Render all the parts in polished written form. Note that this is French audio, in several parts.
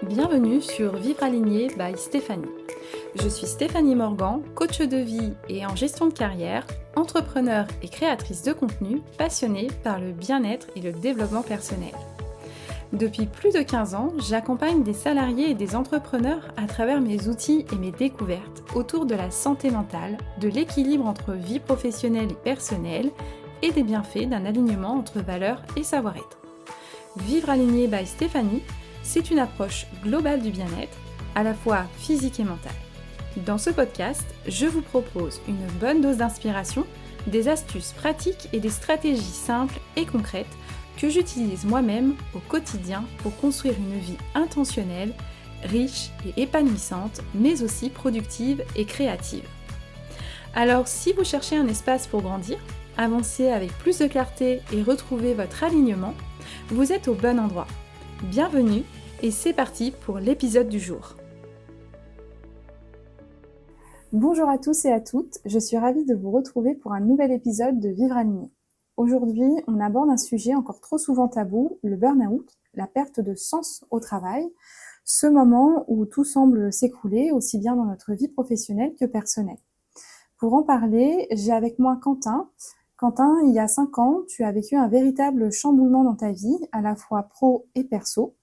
Bienvenue sur Vivre Aligné by Stéphanie. Je suis Stéphanie Morgan, coach de vie et en gestion de carrière, entrepreneur et créatrice de contenu passionnée par le bien-être et le développement personnel. Depuis plus de 15 ans, j'accompagne des salariés et des entrepreneurs à travers mes outils et mes découvertes autour de la santé mentale, de l'équilibre entre vie professionnelle et personnelle et des bienfaits d'un alignement entre valeurs et savoir-être. Vivre Aligné by Stéphanie, c'est une approche globale du bien-être, à la fois physique et mental. Dans ce podcast, je vous propose une bonne dose d'inspiration, des astuces pratiques et des stratégies simples et concrètes que j'utilise moi-même au quotidien pour construire une vie intentionnelle, riche et épanouissante, mais aussi productive et créative. Alors, si vous cherchez un espace pour grandir, avancer avec plus de clarté et retrouver votre alignement, vous êtes au bon endroit. Bienvenue et c'est parti pour l'épisode du jour. Bonjour à tous et à toutes, je suis ravie de vous retrouver pour un nouvel épisode de Vivre Aligné. Aujourd'hui, on aborde un sujet encore trop souvent tabou, le burn-out, la perte de sens au travail, ce moment où tout semble s'écrouler, aussi bien dans notre vie professionnelle que personnelle. Pour en parler, j'ai avec moi Quentin. Quentin, il y a 5 ans, tu as vécu un véritable chamboulement dans ta vie, à la fois pro et perso,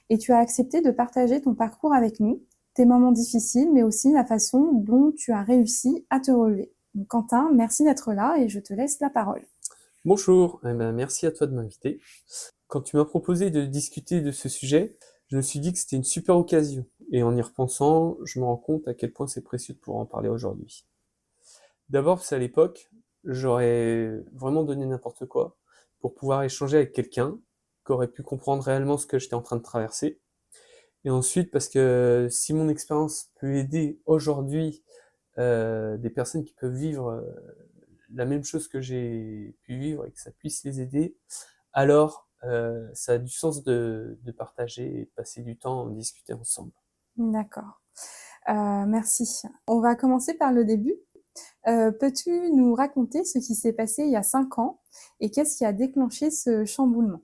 et tu as accepté de partager ton parcours avec nous, tes moments difficiles, mais aussi la façon dont tu as réussi à te relever. Donc, Quentin, merci d'être là et je te laisse la parole. Bonjour, merci à toi de m'inviter. Quand tu m'as proposé de discuter de ce sujet, je me suis dit que c'était une super occasion. Et en y repensant, je me rends compte à quel point c'est précieux de pouvoir en parler aujourd'hui. D'abord, parce qu'à l'époque, j'aurais vraiment donné n'importe quoi pour pouvoir échanger avec quelqu'un qui aurait pu comprendre réellement ce que j'étais en train de traverser. Et ensuite, parce que si mon expérience peut aider aujourd'hui des personnes qui peuvent vivre la même chose que j'ai pu vivre et que ça puisse les aider, alors ça a du sens de partager et de passer du temps à en discuter ensemble. D'accord. Merci. On va commencer par le début. Peux-tu nous raconter ce qui s'est passé il y a 5 ans et qu'est-ce qui a déclenché ce chamboulement ?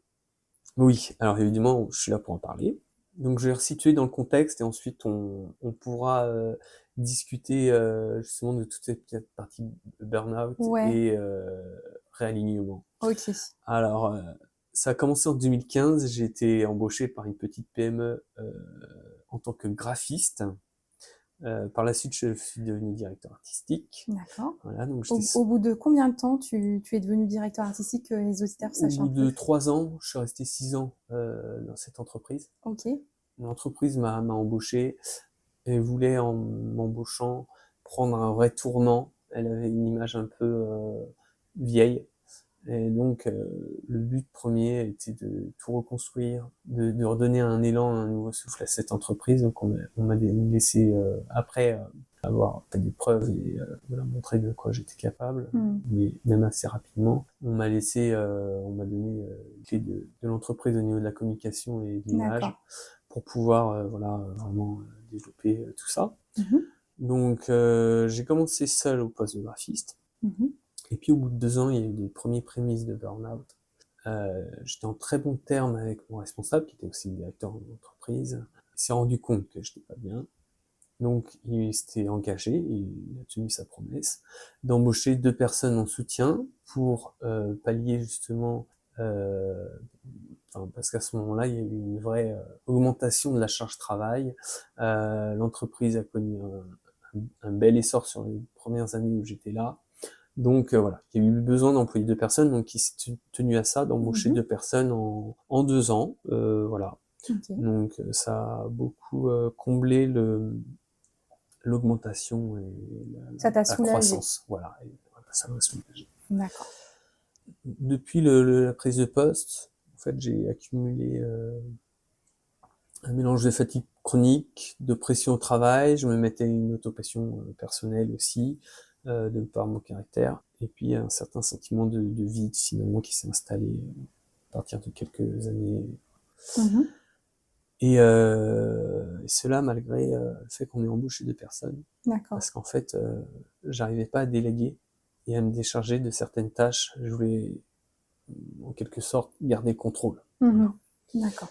Oui, alors évidemment, je suis là pour en parler. Donc je vais resituer dans le contexte et ensuite on pourra discuter justement de toute cette petite partie burn-out Ouais, et réalignement. ok. Alors, ça a commencé en 2015, j'ai été embauché par une petite PME en tant que graphiste. Par la suite, je suis devenu directeur artistique. D'accord. Voilà, donc Au bout de combien de temps tu es devenu directeur artistique, que les auditeurs au sachent un bout peu? de 3 ans, je suis resté 6 ans dans cette entreprise. Ok, L'entreprise m'a embauché et voulait, en m'embauchant, prendre un vrai tournant. Elle avait une image un peu vieille. Et donc, le but premier était de tout reconstruire, de redonner un élan, un nouveau souffle à cette entreprise. Donc, on m'a laissé, après avoir fait des preuves et voilà, montrer de quoi j'étais capable, mais même assez rapidement, on m'a donné les clés de l'entreprise au niveau de la communication et de l'image d'accord. pour pouvoir, voilà, vraiment développer tout ça. Mhm, Donc, j'ai commencé seul au poste de graphiste. mhm. Et puis au bout de 2 ans, il y a eu des premiers prémices de burn-out. J'étais en très bon terme avec mon responsable, qui était aussi le directeur de l'entreprise. Il s'est rendu compte que j'étais pas bien. Donc il s'était engagé, il a tenu sa promesse, d'embaucher 2 personnes en soutien pour pallier justement, parce qu'à ce moment-là, il y a eu une vraie augmentation de la charge travail. L'entreprise a connu un bel essor sur les premières années où j'étais là. Donc voilà, il y a eu besoin d'employer 2 personnes, donc il s'est tenu à ça, d'embaucher 2 personnes en 2 ans, voilà. Ok. Donc ça a beaucoup comblé l'augmentation et Ça t'a la soulagé. croissance, voilà, et voilà, ça m'a soulagé. D'accord. Depuis la prise de poste, en fait, j'ai accumulé un mélange de fatigue chronique, de pression au travail, je me mettais une autopression personnelle aussi, de par mon caractère, et puis un certain sentiment de vide finalement qui s'est installé à partir de quelques années. Mhm. Et cela malgré le fait qu'on ait embauché 2 personnes, D'accord. parce qu'en fait, j'arrivais pas à déléguer et à me décharger de certaines tâches. Je voulais en quelque sorte garder le contrôle. Voilà. Mhm. D'accord.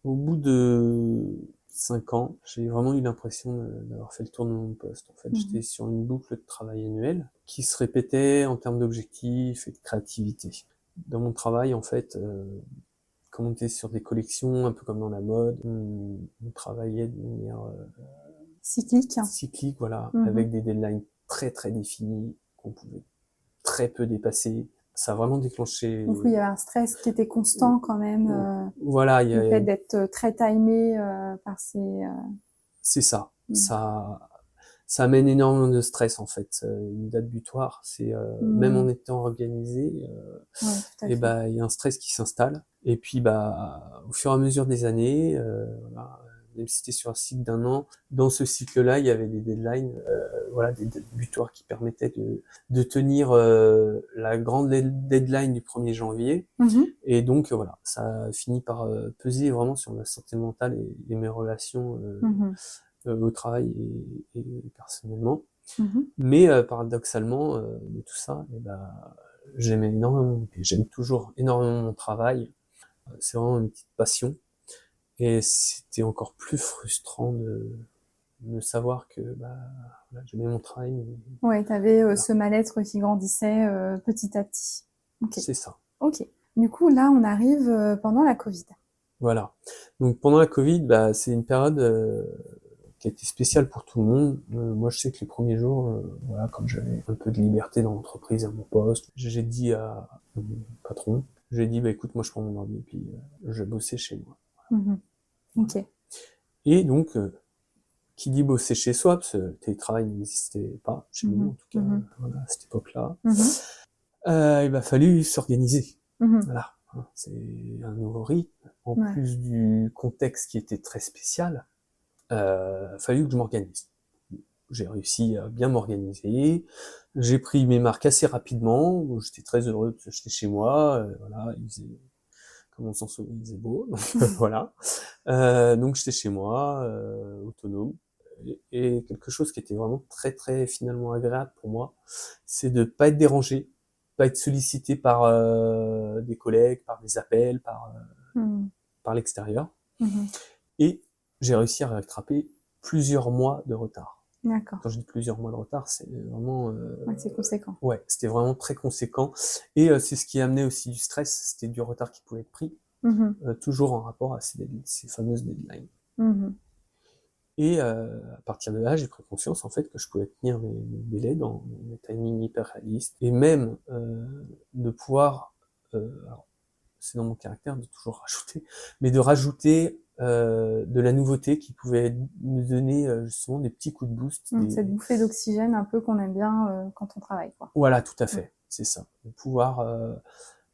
Au bout de 5 ans, j'ai vraiment eu l'impression d'avoir fait le tour de mon poste. En fait, j'étais sur une boucle de travail annuel qui se répétait en termes d'objectifs et de créativité. Dans mon travail, en fait, comme on était sur des collections, un peu comme dans la mode, on travaillait de manière cyclique, voilà, avec des deadlines très très définies qu'on pouvait très peu dépasser. Ça a vraiment déclenché. Donc oui, il y avait un stress qui était constant quand même. Voilà, Le fait d'être très timé par c'est ça. Ça amène énormément de stress en fait. Une date butoir, c'est même en étant organisé, Ouais, tout à et fait. il y a un stress qui s'installe. Et puis au fur et à mesure des années, voilà, même si c'était sur un cycle d'1 an, dans ce cycle-là, il y avait des deadlines, voilà, des dates butoirs qui permettaient de tenir la grande deadline du 1er janvier. Et donc voilà, ça a fini par peser vraiment sur ma santé mentale et mes relations au travail et personnellement. Mais paradoxalement, de tout ça, j'aimais énormément, et j'aime toujours énormément mon travail. C'est vraiment une petite passion. Et c'était encore plus frustrant de savoir que voilà, j'aimais mon travail. Mais Ouais, t'avais ce mal-être qui grandissait petit à petit. Ok. c'est ça. Ok. Du coup, là, on arrive pendant la Covid. Voilà. Donc pendant la Covid, c'est une période qui a été spéciale pour tout le monde. Moi, je sais que les premiers jours, voilà, comme j'avais un peu de liberté dans l'entreprise, à mon poste, j'ai dit à mon patron, j'ai dit, écoute, moi, je prends mon ordi, et puis je bossais chez moi. Ok. Et donc, qui dit bosser chez soi, parce que le télétravail n'existait pas chez nous, en tout cas, voilà, à cette époque-là, il a fallu s'organiser. Voilà. C'est un nouveau rythme. En plus du contexte qui était très spécial, fallu que je m'organise. J'ai réussi à bien m'organiser. J'ai pris mes marques assez rapidement. J'étais très heureux parce que j'étais chez moi. Voilà, il faisait, comme on s'en souvient, il faisait beau. Donc, voilà. Donc j'étais chez moi, autonome. Et quelque chose qui était vraiment très très finalement agréable pour moi, c'est de pas être dérangé, pas être sollicité par des collègues, par des appels, par l'extérieur. Et j'ai réussi à rattraper plusieurs mois de retard. D'accord. Quand je dis plusieurs mois de retard, c'est vraiment... Ouais, c'est conséquent. Ouais, c'était vraiment très conséquent. Et c'est ce qui amenait aussi du stress, c'était du retard qui pouvait être pris, toujours en rapport à ces fameuses deadlines. Et à partir de là, j'ai pris conscience en fait que je pouvais tenir mes délais dans mes timings hyper réalistes, et même de pouvoir, alors c'est dans mon caractère de toujours rajouter, mais de rajouter de la nouveauté qui pouvait nous donner justement des petits coups de boost. Cette bouffée d'oxygène un peu qu'on aime bien quand on travaille, quoi. Voilà, tout à fait, c'est ça. De pouvoir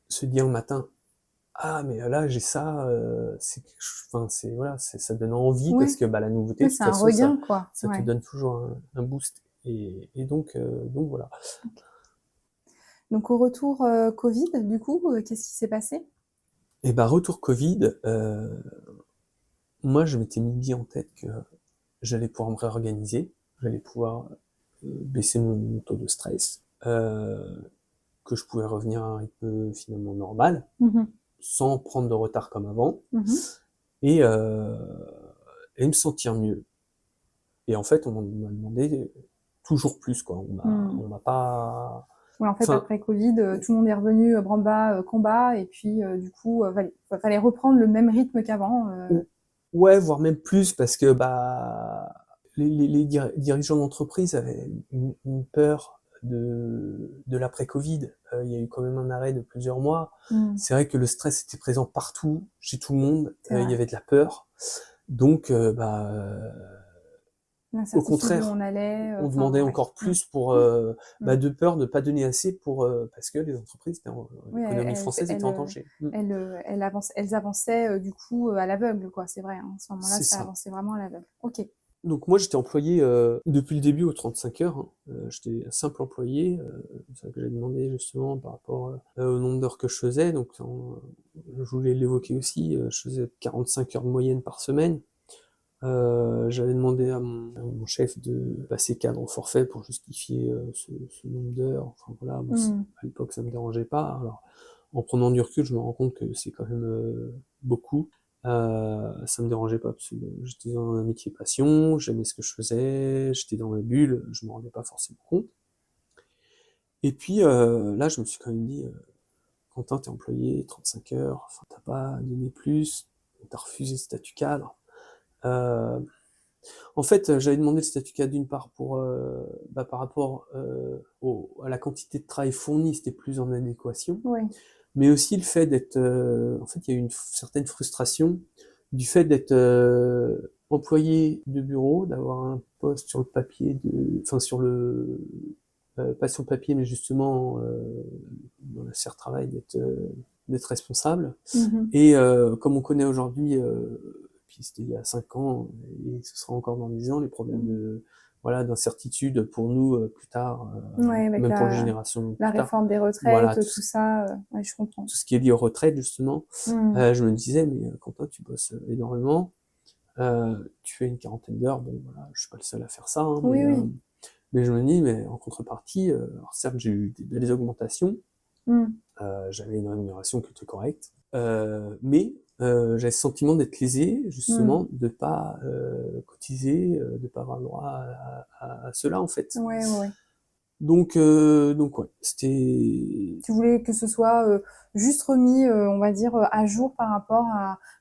se dire le matin, ah mais là j'ai ça, c'est quelque chose, enfin c'est voilà, ça donne envie parce que la nouveauté, de toute c'est un façon, regain, quoi. ça te donne toujours un boost. Et donc voilà. Okay. Donc au retour Covid, du coup, qu'est-ce qui s'est passé? Et retour Covid, moi je m'étais mis en tête que j'allais pouvoir me réorganiser, j'allais pouvoir baisser mon taux de stress, que je pouvais revenir à un rythme finalement normal, sans prendre de retard comme avant, et me sentir mieux. Et en fait, on m'a demandé toujours plus, quoi. On m'a pas... Ouais, en fait, après Covid, tout le monde est revenu branle-bas combat, et puis du coup, fallait reprendre le même rythme qu'avant. Ouais, voire même plus, parce que les dirigeants d'entreprise avaient une peur de l'après-Covid. Il y a eu quand même un arrêt de plusieurs mois. C'est vrai que le stress était présent partout, chez tout le monde. Il y avait de la peur. Donc, au contraire, on demandait encore plus pour de peur de pas donner assez pour parce que les entreprises, l'économie française était en danger. Elles avançaient du coup à l'aveugle, quoi. C'est vrai, hein. À ce moment-là, ça avançait vraiment à l'aveugle. Ok. Donc moi j'étais employé depuis le début aux 35 heures. J'étais un simple employé. C'est ça que j'ai demandé justement par rapport au nombre d'heures que je faisais. Donc je voulais l'évoquer aussi. Je faisais 45 heures de moyenne par semaine. J'avais demandé à mon chef de passer cadre au forfait pour justifier ce nombre d'heures. Enfin voilà, moi, à l'époque ça me dérangeait pas. Alors en prenant du recul, je me rends compte que c'est quand même beaucoup. Ça me dérangeait pas parce que j'étais dans un métier passion, j'aimais ce que je faisais, j'étais dans ma bulle, je me rendais pas forcément compte. Et puis là, je me suis quand même dit, Quentin, t'es employé, 35 heures, enfin, t'as pas donné plus, t'as refusé le statut cadre. Euh, En fait, j'avais demandé le statut cadre d'une part pour, par rapport à la quantité de travail fourni, c'était plus en adéquation, Oui. mais aussi le fait d'être, en fait, il y a eu une certaine frustration du fait d'être employé de bureau, d'avoir un poste sur le papier, enfin sur le, pas sur le papier, mais justement dans la serre travail, d'être responsable. Mhm. Et comme on connaît aujourd'hui, puis c'était il y a 5 ans, et ce sera encore dans 10 ans, les problèmes voilà, d'incertitude pour nous plus tard, Ouais, avec même pour les générations la plus tard. réforme des Voilà, retraites, tout ça, ouais, je comprends. tout ce qui est lié aux retraites, justement. Mm. Je me disais, mais Quentin, tu bosses énormément, tu fais une quarantaine d'heures, bon, voilà, je suis pas le seul à faire ça, hein, Oui, oui. mais je me dis, mais en contrepartie, alors certes, j'ai eu des belles augmentations, Mm. j'avais une rémunération qui était correcte, mais j'avais le sentiment d'être lésé, Mm. justement, de pas cotiser, de pas avoir le droit à cela, en fait. Ouais, ouais, ouais. Donc ouais, c'était... Tu voulais que ce soit juste remis, on va dire, à jour par rapport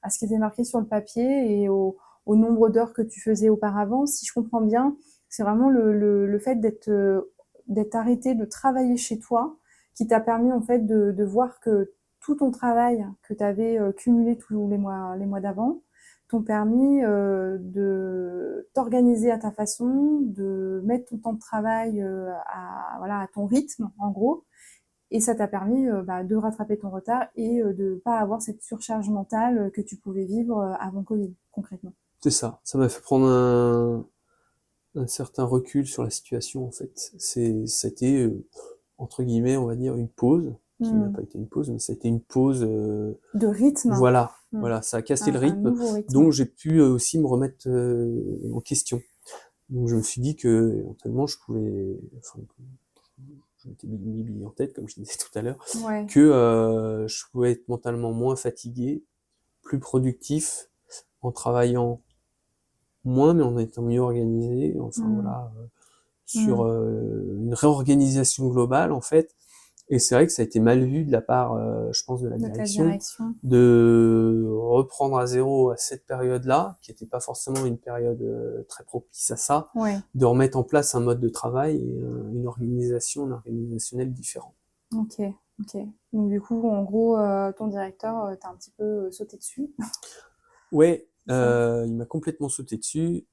à ce qui était marqué sur le papier et au nombre d'heures que tu faisais auparavant. Si je comprends bien, c'est vraiment le fait d'être arrêté de travailler chez toi qui t'a permis en fait de voir que tout ton travail que tu avais cumulé tous les mois d'avant t'ont permis de t'organiser à ta façon, de mettre ton temps de travail voilà, à ton rythme, en gros, et ça t'a permis de rattraper ton retard et de ne pas avoir cette surcharge mentale que tu pouvais vivre avant Covid, concrètement. C'est ça. Ça m'a fait prendre un certain recul sur la situation, en fait. C'était, entre guillemets, on va dire, une pause, qui n'a Mm. pas été une pause, mais ça a été une pause, De rythme. voilà, Mm. voilà, ça a cassé le Un rythme, nouveau rythme. donc j'ai pu aussi me remettre en question. Donc je me suis dit que éventuellement je pouvais, enfin, je m'étais mis une bille en tête, comme je disais tout à l'heure, Ouais. que je pouvais être mentalement moins fatigué, plus productif, en travaillant moins, mais en étant mieux organisé, enfin Mm. voilà, sur Mm. une réorganisation globale en fait. Et c'est vrai que ça a été mal vu de la part, je pense, de la De ta direction, direction. de reprendre à zéro à cette période-là, qui n'était pas forcément une période très propice à ça, Ouais. de remettre en place un mode de travail et une organisation, organisationnelle différente. Ok. Ok. Donc du coup, en gros, ton directeur t'a un petit peu sauté dessus. Ouais, C'est ça. il m'a complètement sauté dessus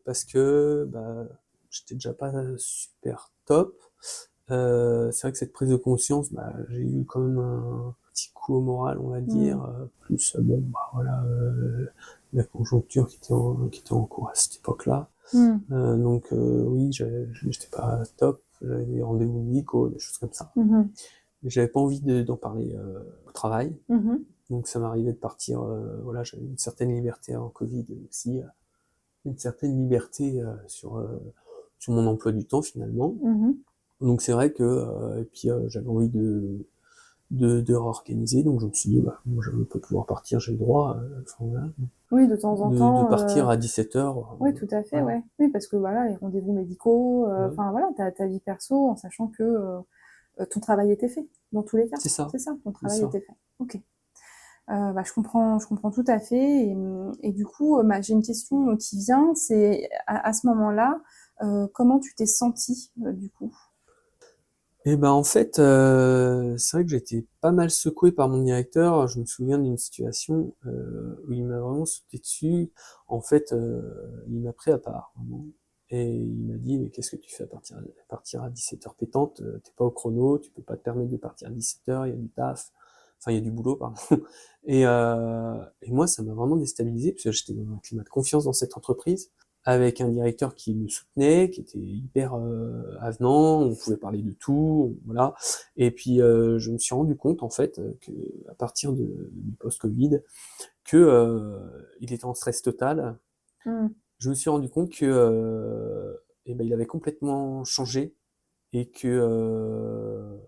parce que j'étais déjà pas super top. C'est vrai que cette prise de conscience, j'ai eu quand même un petit coup au moral, on va Mm. dire, plus voilà, la conjoncture qui était en cours à cette époque-là. Mm. Donc oui, j'étais pas top, j'avais des rendez-vous médicaux, des choses comme ça. Mhm. Mais j'avais pas envie d'en parler au travail. Mhm. Donc ça m'arrivait de partir, voilà, j'avais une certaine liberté en Covid aussi, une certaine liberté sur mon emploi du temps finalement. Mhm. Donc c'est vrai que et puis j'avais envie de réorganiser, donc je me suis dit moi je veux pas pouvoir partir, j'ai le droit, enfin voilà, Oui, de temps en de temps. partir à 17h. Oui, tout à fait, Voilà. ouais. Oui, parce que voilà, les rendez-vous médicaux, Ouais, enfin voilà, t'as ta vie perso en sachant que ton travail était fait, dans tous les cas. c'est ça, C'est ça, ton c'est travail ça. était fait. Ok. Je comprends tout à fait. Et du coup, j'ai une question qui vient, c'est à ce moment-là, comment tu t'es senti du coup? Et en fait, c'est vrai que j'ai été pas mal secoué par mon directeur. Je me souviens d'une situation où il m'a vraiment sauté dessus. En fait, il m'a pris à part, vraiment. Et il m'a dit, mais qu'est-ce que tu fais à partir à 17h pétante? T'es pas au chrono, tu peux pas te permettre de partir à 17h, il y a du taf, enfin il y a du boulot, pardon. Et moi, ça m'a vraiment déstabilisé, parce que j'étais dans un climat de confiance dans cette entreprise, avec un directeur qui me soutenait, qui était hyper avenant, on pouvait parler de tout, voilà. Et puis je me suis rendu compte en fait que à partir du post-Covid, que il était en stress total. Hmm. Je me suis rendu compte que il avait complètement changé et que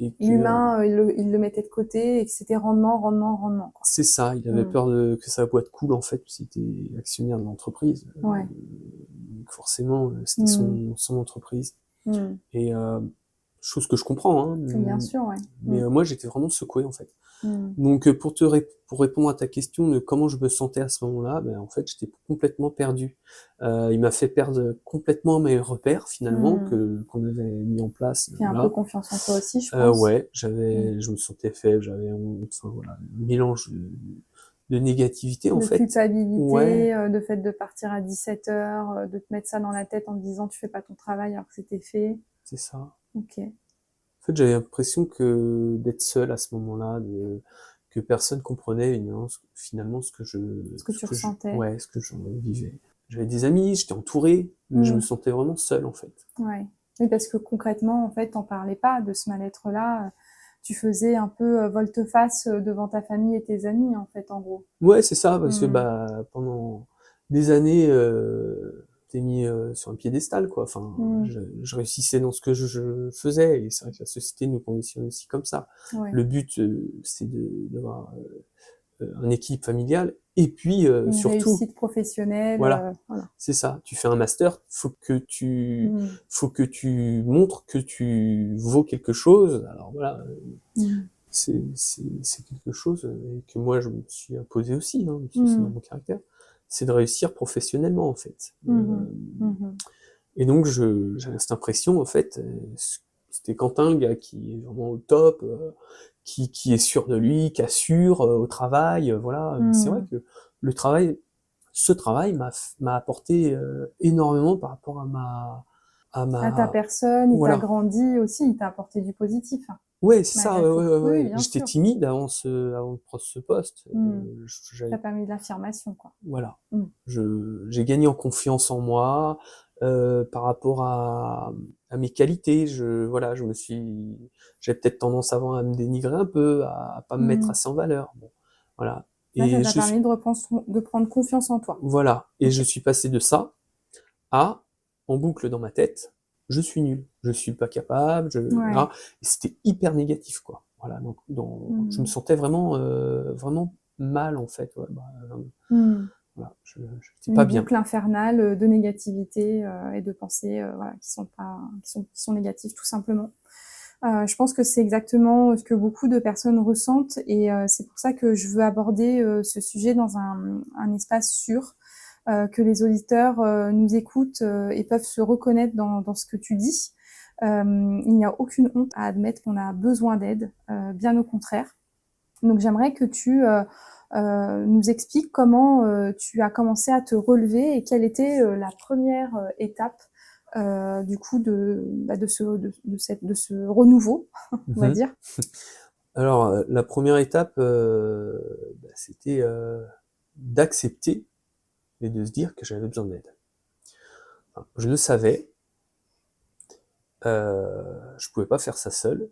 et que L'humain, il le mettait de côté et que c'était rendement, quoi. c'est ça, il avait peur que sa boîte coule en fait, parce qu'il était actionnaire de l'entreprise. Ouais. Donc forcément, c'était son entreprise. Et chose que je comprends, hein, Bien sûr, ouais. mais moi j'étais vraiment secoué en fait. Mm. Donc pour répondre à ta question de comment je me sentais à ce moment-là, ben en fait j'étais complètement perdu. Il m'a fait perdre complètement mes repères finalement qu'on avait mis en place. Puis un Voilà. peu confiance en toi aussi, je pense. Ouais, je me sentais faible, j'avais honte, enfin voilà, un mélange de négativité en De fait. culpabilité, Ouais, de fait de partir à 17h, de te mettre ça dans la tête en te disant tu fais pas ton travail alors que c'était fait. c'est ça. Ok. En fait, j'avais l'impression que d'être seul à ce moment-là, que personne comprenait finalement ce que tu ressentais. ouais, ce que je vivais. J'avais des amis, j'étais entouré, mais je me sentais vraiment seul en fait. Ouais. Oui, parce que concrètement, en fait, t'en parlais pas de ce mal-être-là. Tu faisais un peu volte-face devant ta famille et tes amis, en fait, en gros. Ouais, c'est ça, parce que pendant des années, t'es mis sur un piédestal, quoi. Enfin, je réussissais dans ce que je faisais, et c'est vrai que la société nous conditionne aussi comme ça. Ouais. Le but, c'est d'avoir un équilibre familial, et puis Une surtout, réussite professionnelle. voilà, Voilà. c'est ça. Tu fais un master, faut que tu montres que tu vaux quelque chose. Alors voilà, c'est quelque chose que moi je me suis imposé aussi, hein, parce que c'est dans mon caractère, c'est de réussir professionnellement en fait. Et donc j'avais cette impression en fait, c'était Quentin le gars qui est vraiment au top, qui est sûr de lui, qui assure au travail, voilà. C'est vrai que ce travail m'a apporté énormément par rapport À ta personne, il t'a voilà. grandi aussi, il t'a apporté du positif. Ouais, c'est ça, Malgré tout. Oui, ouais. bien J'étais sûr. timide avant de prendre ce poste. Ça t'a permis de l'affirmation, quoi. Voilà. J'ai gagné en confiance en moi, par rapport à mes qualités. Voilà, j'avais peut-être tendance avant à me dénigrer un peu, à pas me mettre assez en valeur. Bon, voilà. Là, ça Et t'a permis de prendre confiance en toi. voilà. Et Ok. je suis passé de ça à, en boucle dans ma tête, je suis nul, je suis pas capable, voilà. Et c'était hyper négatif, quoi. Voilà, donc je me sentais vraiment, vraiment mal, en fait. Ouais, voilà, j'étais pas bien. Une boucle infernale de négativité et de pensées voilà, qui sont négatives, tout simplement. Je pense que c'est exactement ce que beaucoup de personnes ressentent et c'est pour ça que je veux aborder ce sujet dans un espace sûr, que les auditeurs nous écoutent et peuvent se reconnaître dans ce que tu dis. Il n'y a aucune honte à admettre qu'on a besoin d'aide, bien au contraire. Donc j'aimerais que tu nous expliques comment tu as commencé à te relever et quelle était la première étape du coup de ce renouveau, on va dire. Alors, la première étape, c'était d'accepter et de se dire que j'avais besoin d'aide. Enfin, je le savais, je pouvais pas faire ça seul,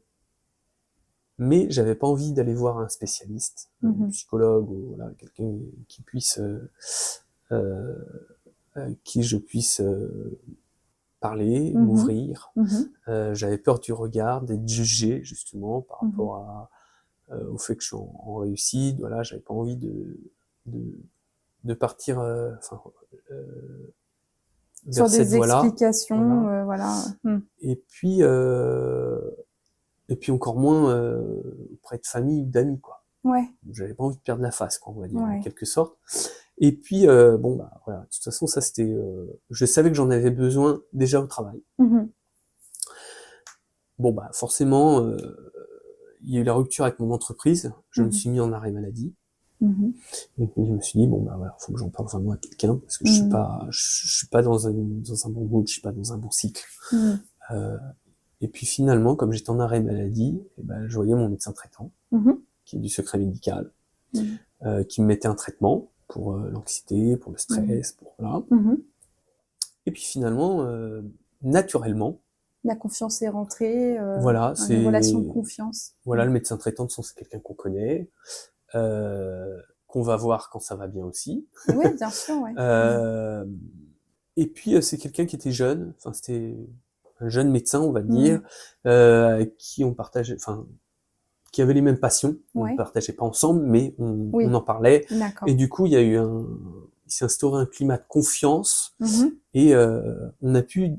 mais j'avais pas envie d'aller voir un spécialiste, un psychologue ou voilà, quelqu'un qui puisse, qui je puisse parler, m'ouvrir. J'avais peur du regard, d'être jugé justement par rapport au fait que je suis en réussite. Voilà, j'avais pas envie de partir Sur vers cette des voie-là. explications, voilà. Et puis encore moins auprès de famille ou d'amis, quoi. Ouais. J'avais pas envie de perdre la face, quoi, on va dire, en Ouais. quelque sorte. Et puis bon bah voilà, de toute façon ça c'était, je savais que j'en avais besoin déjà au travail. Bon bah forcément, il y a eu la rupture avec mon entreprise, je me suis mis en arrêt maladie. Et puis je me suis dit bon bah voilà, faut que j'en parle vraiment à quelqu'un parce que je suis pas dans un bon mood, je suis pas dans un bon cycle. Et puis finalement, comme j'étais en arrêt maladie, et ben je voyais mon médecin traitant, qui est du secret médical, qui me mettait un traitement pour l'anxiété, pour le stress, pour voilà. Et puis finalement, naturellement, la confiance est rentrée, voilà, une relation de confiance. Voilà, le médecin traitant, de toute façon, c'est quelqu'un qu'on connaît, qu'on va voir quand ça va bien aussi. Oui, bien sûr, ouais. Et puis c'est quelqu'un qui était jeune, enfin c'était jeune médecin, on va dire, avec qui on partageait, enfin, qui avait les mêmes passions. On ne Ouais. partageait pas ensemble, mais Oui. on en parlait. D'accord. Et du coup, il s'est instauré un climat de confiance Mhm. et on a pu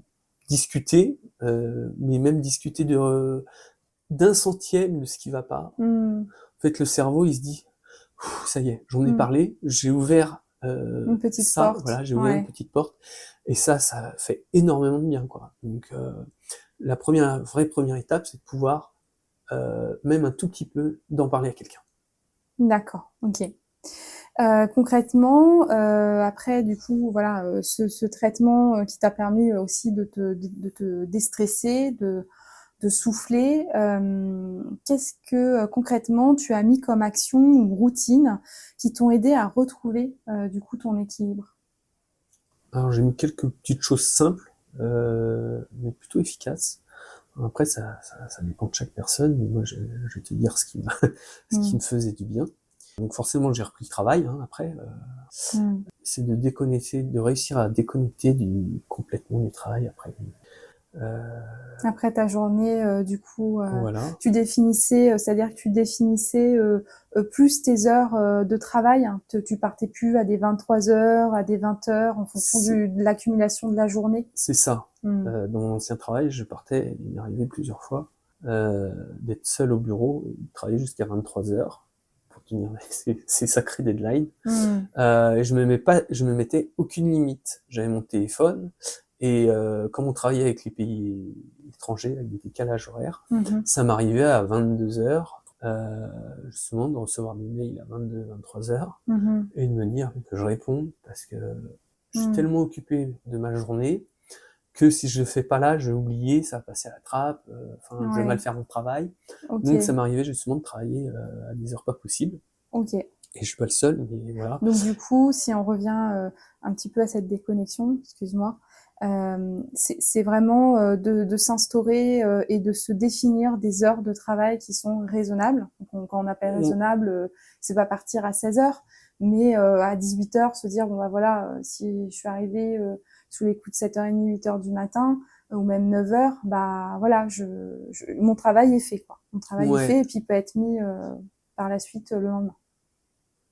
discuter, mais même discuter d'un centième de ce qui va pas. Mm. En fait, le cerveau, il se dit, ça y est, j'en ai Mm. parlé, j'ai ouvert Une petite ça, porte. voilà, j'ai ouvert une Ouais. petite porte, et ça fait énormément de bien, quoi. Donc, la vraie première étape, c'est de pouvoir, même un tout petit peu, d'en parler à quelqu'un. D'accord, ok. Concrètement, après, du coup, voilà, ce traitement qui t'a permis aussi de te déstresser, de souffler, qu'est-ce que concrètement tu as mis comme action ou routine qui t'ont aidé à retrouver du coup ton équilibre? Alors, j'ai mis quelques petites choses simples, mais plutôt efficaces. Après, ça dépend de chaque personne, mais moi, je vais te dire ce qui me faisait du bien. Donc forcément, j'ai repris le travail, hein, après. C'est de déconnecter, de réussir à déconnecter complètement du travail après. Après ta journée, du coup, Voilà. tu définissais, c'est-à-dire que tu définissais plus tes heures de travail, hein. Tu partais plus à des 23 heures, à des 20 heures, en fonction de l'accumulation de la journée. C'est ça. Mmh. Dans mon ancien travail, je partais, il m'est arrivé plusieurs fois, d'être seul au bureau, et de travailler jusqu'à 23 heures pour tenir ces sacrés deadlines. Et je me mettais aucune limite. J'avais mon téléphone, et comme on travaillait avec les pays étrangers, avec des décalages horaires, ça m'arrivait à 22 heures, justement, de recevoir des mails à 22, 23 heures, et de me dire que je réponds, parce que je suis tellement occupé de ma journée que si je le fais pas là, je vais oublier, ça va passer à la trappe, je vais mal faire mon travail. Okay. Donc ça m'arrivait justement de travailler à des heures pas possibles. Ok. Et je suis pas le seul, mais voilà. Donc du coup, si on revient un petit peu à cette déconnexion, excuse-moi, c'est vraiment de s'instaurer et de se définir des heures de travail qui sont raisonnables. Donc, quand on appelle raisonnable, c'est pas partir à 16 heures, mais à 18 heures, se dire, bon bah voilà, si je suis arrivée sous les coups de 7h30, 8h du matin, ou même 9 heures, bah voilà, mon travail est fait, quoi. Mon travail est fait, et puis peut être mis par la suite le lendemain.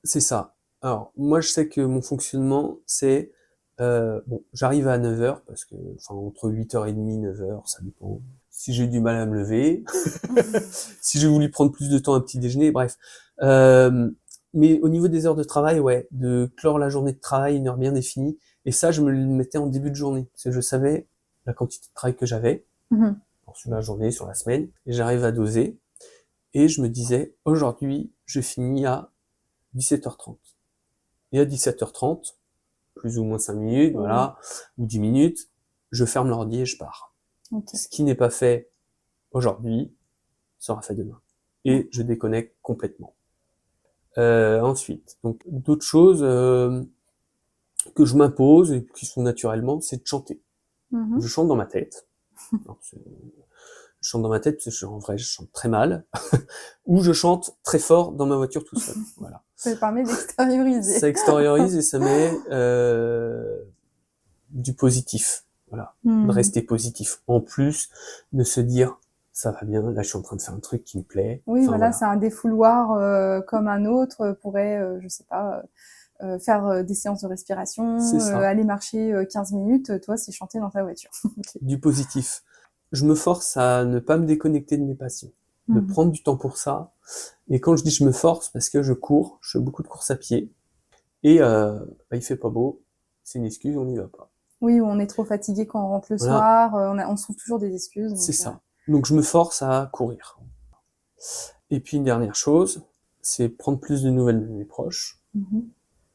C'est ça. Alors, moi, je sais que mon fonctionnement, c'est, bon, j'arrive à 9 heures, parce que, enfin, entre 8h30, 9 heures, ça dépend. Si j'ai du mal à me lever, si j'ai voulu prendre plus de temps à un petit déjeuner, bref. Mais au niveau des heures de travail, ouais, de clore la journée de travail, une heure bien définie. Et ça, je me le mettais en début de journée. Parce que je savais la quantité de travail que j'avais, sur la journée, sur la semaine. Et j'arrive à doser. Et je me disais, aujourd'hui, je finis à 17h30. Et à 17h30, plus ou moins 5 minutes, voilà, ou 10 minutes, je ferme l'ordi et je pars. Ce qui n'est pas fait aujourd'hui sera fait demain. Et je déconnecte complètement. Ensuite, donc d'autres choses que je m'impose et qui sont naturellement, c'est de chanter. Je chante dans ma tête. Alors, je chante dans ma tête parce que en vrai, je chante très mal. Ou je chante très fort dans ma voiture tout seul. Voilà. Ça permet d'extérioriser. Ça extériorise et ça met du positif. Voilà. De rester positif. En plus de se dire, ça va bien, là je suis en train de faire un truc qui me plaît. Oui, enfin, voilà, c'est un défouloir comme un autre, pourrait, je sais pas, faire des séances de respiration, aller marcher 15 minutes, toi c'est chanter dans ta voiture. Du positif. Je me force à ne pas me déconnecter de mes passions, de prendre du temps pour ça. Et quand je dis je me force, parce que je cours, je fais beaucoup de courses à pied, et il fait pas beau, c'est une excuse, on n'y va pas. Oui, ou on est trop fatigué quand on rentre le soir, on se trouve toujours des excuses. C'est ça. Donc je me force à courir. Et puis une dernière chose, c'est prendre plus de nouvelles de mes proches,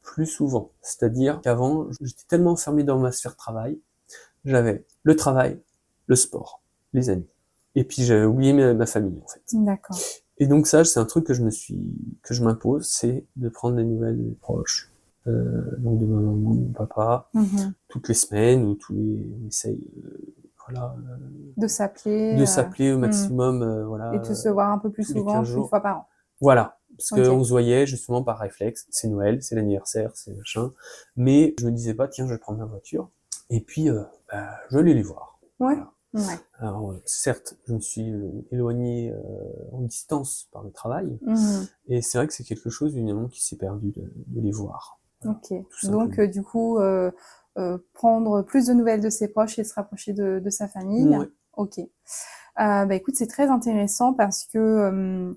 plus souvent. C'est-à-dire qu'avant, j'étais tellement enfermé dans ma sphère de travail, j'avais le travail, le sport, les amis. Et puis j'avais oublié ma famille, en fait. D'accord. Et donc ça, c'est un truc que je m'impose, c'est de prendre des nouvelles de mes proches, donc de ma maman, de mon papa, toutes les semaines, ou on essaye, voilà. De s'appeler au maximum, voilà. Et de se voir un peu plus souvent, une fois par an. Voilà. Parce qu'on se voyait justement par réflexe, c'est Noël, c'est l'anniversaire, c'est machin. Mais je me disais pas, tiens, je vais prendre ma voiture. Et puis, je vais aller les voir. Ouais. Voilà. Ouais. Alors, certes, je me suis éloigné en distance par le travail, Mmh. et c'est vrai que c'est quelque chose, évidemment, qui s'est perdu de les voir. Voilà, OK. tout Donc, simplement. du coup, prendre plus de nouvelles de ses proches et se rapprocher de sa famille. Ouais. OK. Bah, écoute, c'est très intéressant parce que,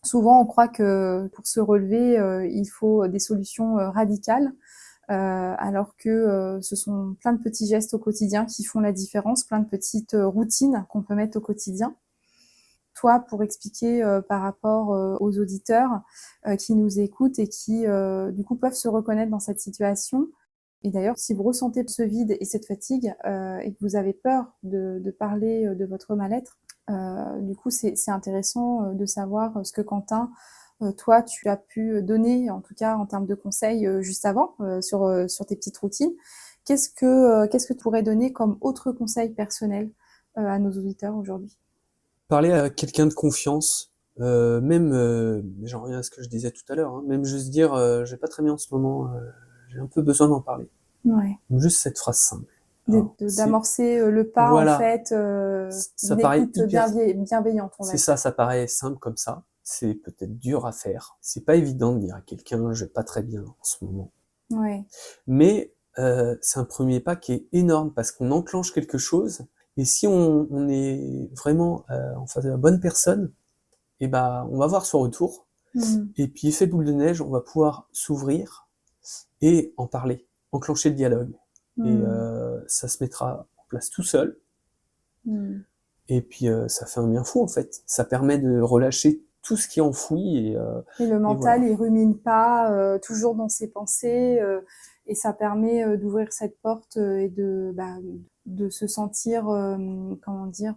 souvent on croit que pour se relever, il faut des solutions, radicales, alors que, ce sont plein de petits gestes au quotidien qui font la différence, plein de petites, routines qu'on peut mettre au quotidien. Toi, pour expliquer, par rapport, aux auditeurs, qui nous écoutent et qui, du coup, peuvent se reconnaître dans cette situation. Et d'ailleurs, si vous ressentez ce vide et cette fatigue, et que vous avez peur de parler, de votre mal-être, du coup, c'est intéressant, de savoir, ce que Quentin, toi, tu as pu donner, en tout cas en termes de conseils, juste avant, sur tes petites routines. Qu'est-ce que tu pourrais donner comme autre conseil personnel, à nos auditeurs aujourd'hui? Parler à quelqu'un de confiance, même, j'en reviens à ce que je disais tout à l'heure, hein, même juste dire, «Je vais pas très bien en ce moment, j'ai un peu besoin d'en parler». Ouais. Juste cette phrase simple. Alors c'est D'amorcer, le pas en voilà, fait, ça d'une paraît écoute hyper bienveillante, on va c'est dire. ça, ça paraît simple comme ça, c'est peut-être dur à faire. C'est pas évident de dire à quelqu'un: «Je vais pas très bien en ce moment». Ouais. Mais c'est un premier pas qui est énorme parce qu'on enclenche quelque chose, et si on est vraiment, en face de la bonne personne, et ben, on va voir son retour, Mmh. et puis effet boule de neige, on va pouvoir s'ouvrir et en parler, enclencher le dialogue, et Mmh. ça se mettra en place tout seul, Mmh. et puis ça fait un bien fou, en fait. Ça permet de relâcher tout ce qui est enfoui, Et le et mental, voilà. il rumine pas, toujours dans ses pensées, et ça permet, d'ouvrir cette porte, et de se sentir, comment dire?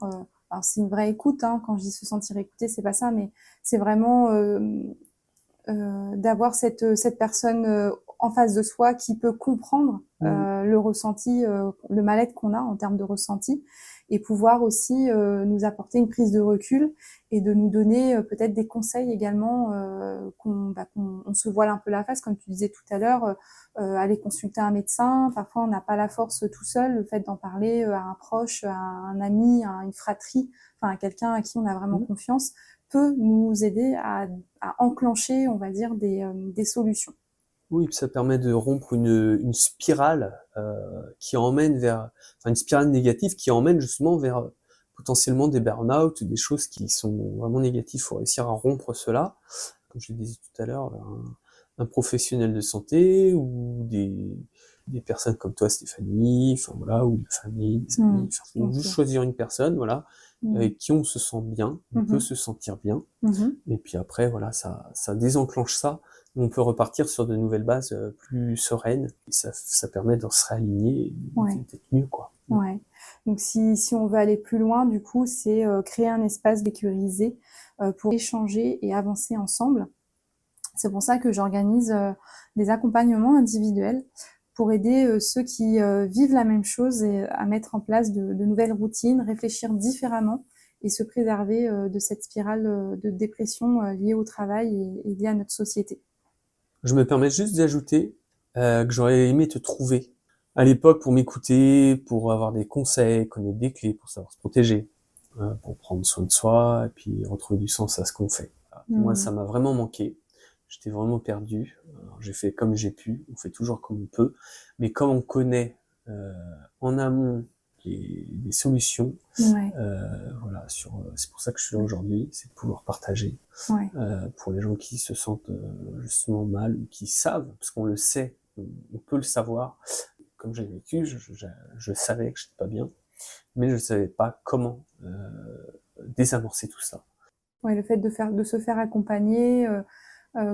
Alors c'est une vraie écoute, hein, quand je dis se sentir écouté, c'est pas ça, mais c'est vraiment, d'avoir cette personne, en face de soi qui peut comprendre, Mmh. le ressenti, le mal-être qu'on a en termes de ressenti, et pouvoir aussi, nous apporter une prise de recul et de nous donner, peut-être des conseils également, qu'on on se voile un peu la face comme tu disais tout à l'heure, aller consulter un médecin. Parfois on n'a pas la force tout seul, le fait d'en parler, à un proche, à un ami, à une fratrie, enfin à quelqu'un à qui on a vraiment Mmh. confiance, peut nous aider à enclencher, on va dire, des solutions. Oui, puis ça permet de rompre une spirale, qui emmène vers, enfin, une spirale négative qui emmène justement vers, potentiellement des burn-out, des choses qui sont vraiment négatives. Faut réussir à rompre cela, comme je le disais tout à l'heure, vers un professionnel de santé, ou des personnes comme toi, Stéphanie, enfin voilà, ou la famille, des Mmh. amis. Enfin, faut juste OK. choisir une personne, voilà, Mmh. avec qui on se sent bien, on Mmh peut mh. se sentir bien. Mmh. Et puis après, voilà, ça désenclenche ça. On peut repartir sur de nouvelles bases, plus sereines, et ça permet de se réaligner et Ouais, d'être mieux, quoi. Mmh. ouais. Donc si on veut aller plus loin, du coup, c'est, créer un espace sécurisé, pour échanger et avancer ensemble. C'est pour ça que j'organise, des accompagnements individuels pour aider, ceux qui, vivent la même chose et à mettre en place de nouvelles routines, réfléchir différemment et se préserver, de cette spirale, de dépression, liée au travail et liée à notre société. Je me permets juste d'ajouter, que j'aurais aimé te trouver à l'époque pour m'écouter, pour avoir des conseils, connaître des clés, pour savoir se protéger, pour prendre soin de soi et puis retrouver du sens à ce qu'on fait. Voilà. Moi, Mmh. ça m'a vraiment manqué. J'étais vraiment perdu. Alors, j'ai fait comme j'ai pu. On fait toujours comme on peut. Mais comme on connaît, heu, en amont les solutions, Ouais, voilà, c'est pour ça que je suis là aujourd'hui, c'est de pouvoir partager, ouais. pour les gens qui se sentent, justement mal, ou qui savent, parce qu'on le sait, on peut le savoir. Comme j'ai vécu, je savais que j'étais pas bien, mais je savais pas comment, désamorcer tout ça. Ouais, le fait de se faire accompagner,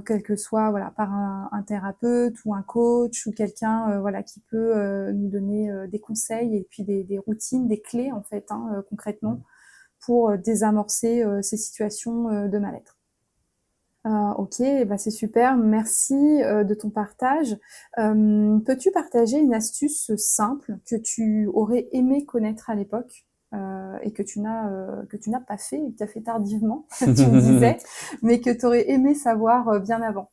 quel que soit, voilà, par un thérapeute ou un coach ou quelqu'un, voilà, qui peut, nous donner, des conseils et puis des routines, des clés, en fait, hein, concrètement, pour, désamorcer, ces situations, de mal-être. OK, bah, c'est super. Merci, de ton partage. Peux-tu partager une astuce, simple que tu aurais aimé connaître à l'époque, et que tu n'as pas fait et que tu as fait tardivement, tu me disais, mais que tu aurais aimé savoir, bien avant?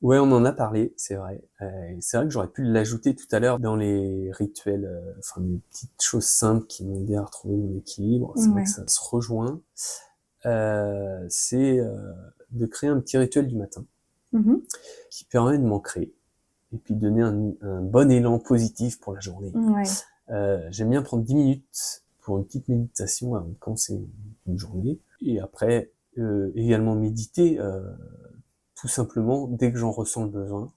Ouais, on en a parlé, c'est vrai. Et c'est vrai que j'aurais pu l'ajouter tout à l'heure dans les rituels, enfin des petites choses simples qui m'ont aidé à retrouver mon équilibre. C'est vrai que Ouais. ça se rejoint. C'est de créer un petit rituel du matin Mmh. qui permet de m'ancrer et puis de donner un bon élan positif pour la journée. Ouais. J'aime bien prendre 10 minutes pour une petite méditation avant de commencer une journée. Et après, également méditer, tout simplement dès que j'en ressens le besoin.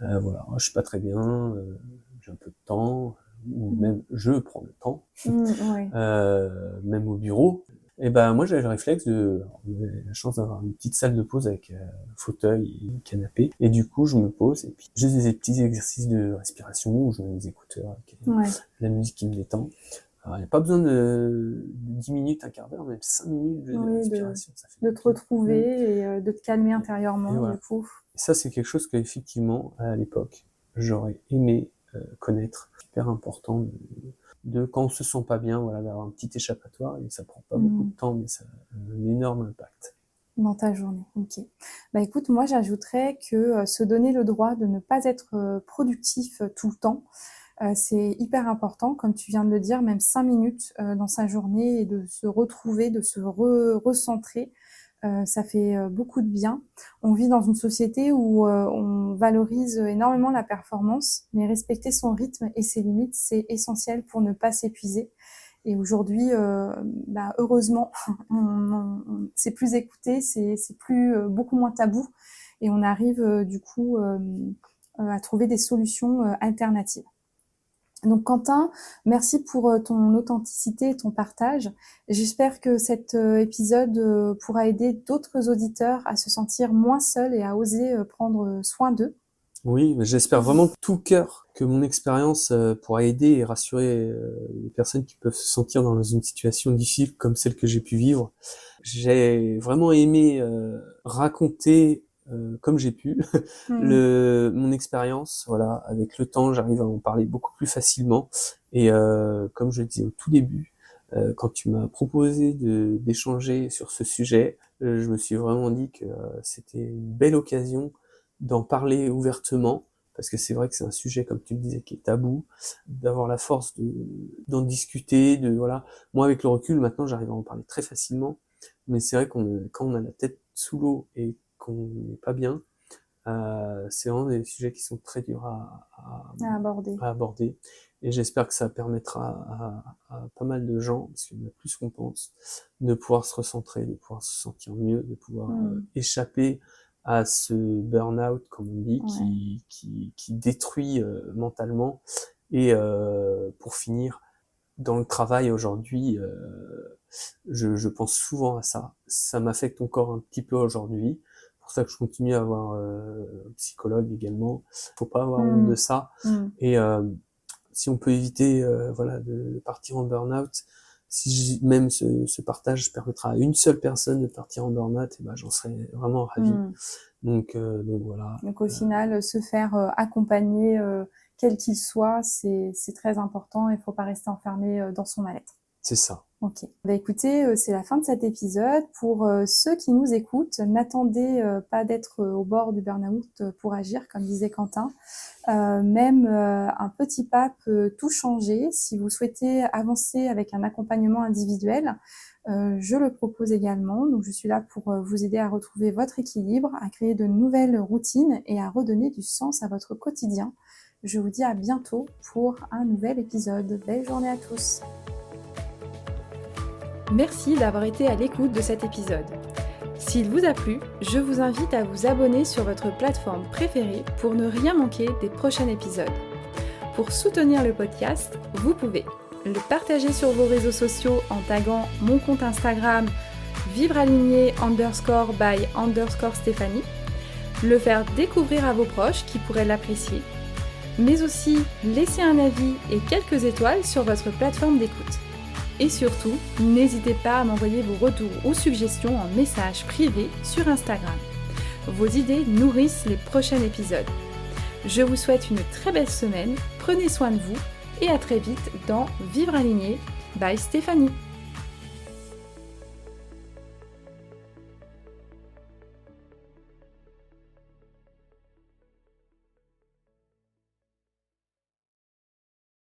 Voilà, je suis pas très bien, j'ai un peu de temps, ou Mmh. même je prends le temps, Ouais. même au bureau. Et ben moi j'avais le réflexe de, on avait la chance d'avoir une petite salle de pause avec fauteuil et canapé, et du coup je me pose et puis j'ai des petits exercices de respiration où je mets mes écouteurs avec Ouais. la musique qui me détend. Alors il n'y a pas besoin de 10 minutes, un quart d'heure, même 5 minutes de Oui, respiration, ça fait de du te bien. retrouver et de te calmer Et intérieurement, voilà. du coup. Et ça, c'est quelque chose qu'effectivement, à l'époque, j'aurais aimé connaître. Super important de quand on se sent pas bien, voilà, d'avoir un petit échappatoire, et ça prend pas beaucoup de temps, mais ça a un énorme impact. Dans ta journée, OK. Bah, écoute, moi, j'ajouterais que, se donner le droit de ne pas être, productif, tout le temps, c'est hyper important. Comme tu viens de le dire, même 5 minutes, dans sa journée et de se retrouver, de se recentrer, ça fait, beaucoup de bien. On vit dans une société où, on valorise énormément la performance, mais respecter son rythme et ses limites, c'est essentiel pour ne pas s'épuiser. Et aujourd'hui, bah, heureusement, c'est plus écouté, c'est plus, beaucoup moins tabou et on arrive, du coup, à trouver des solutions, alternatives. Donc Quentin, merci pour, ton authenticité et ton partage. J'espère que cet, épisode, pourra aider d'autres auditeurs à se sentir moins seuls et à oser, prendre, soin d'eux. Oui, mais j'espère vraiment de tout cœur que mon expérience pourra aider et rassurer les personnes qui peuvent se sentir dans une situation difficile comme celle que j'ai pu vivre. J'ai vraiment aimé raconter comme j'ai pu Mmh. mon expérience. Voilà, avec le temps, j'arrive à en parler beaucoup plus facilement. Et comme je le disais au tout début, quand tu m'as proposé d'échanger sur ce sujet, je me suis vraiment dit que c'était une belle occasion d'en parler ouvertement, parce que c'est vrai que c'est un sujet, comme tu le disais, qui est tabou, d'avoir la force d'en discuter, voilà. Moi, avec le recul, maintenant, j'arrive à en parler très facilement, mais c'est vrai quand on a la tête sous l'eau et qu'on n'est pas bien, c'est vraiment des sujets qui sont très durs À aborder. à aborder. Et j'espère que ça permettra à pas mal de gens, parce qu'il y en a plus qu'on pense, de pouvoir se recentrer, de pouvoir se sentir mieux, de pouvoir Mmh. échapper à ce burn-out, comme on dit, Ouais. qui détruit mentalement. Et pour finir, dans le travail aujourd'hui, je pense souvent à ça. Ça m'affecte encore un petit peu aujourd'hui. C'est pour ça que je continue à avoir un psychologue également. Faut pas avoir honte de Mmh. ça. Mmh. Et si on peut éviter voilà, de partir en burn-out, si même ce partage permettra à une seule personne de partir en burn-out, et ben, j'en serais vraiment ravi. Mmh. Donc voilà, Donc au final, se faire, accompagner, quel qu'il soit, c'est très important. Il faut pas rester enfermé, dans son mal-être. c'est ça. OK. Bah, écoutez, c'est la fin de cet épisode. Pour, ceux qui nous écoutent, n'attendez, pas d'être, au bord du burn-out, pour agir, comme disait Quentin. Même, un petit pas peut tout changer. Si vous souhaitez avancer avec un accompagnement individuel, je le propose également. Donc je suis là pour, vous aider à retrouver votre équilibre, à créer de nouvelles routines et à redonner du sens à votre quotidien. Je vous dis à bientôt pour un nouvel épisode. Belle journée à tous. Merci d'avoir été à l'écoute de cet épisode. S'il vous a plu, je vous invite à vous abonner sur votre plateforme préférée pour ne rien manquer des prochains épisodes. Pour soutenir le podcast, vous pouvez le partager sur vos réseaux sociaux en taguant mon compte Instagram vivrealigné_by_Stéphanie, le faire découvrir à vos proches qui pourraient l'apprécier, mais aussi laisser un avis et quelques étoiles sur votre plateforme d'écoute. Et surtout, n'hésitez pas à m'envoyer vos retours ou suggestions en message privé sur Instagram. Vos idées nourrissent les prochains épisodes. Je vous souhaite une très belle semaine, prenez soin de vous et à très vite dans Vivre Aligné by Stéphanie.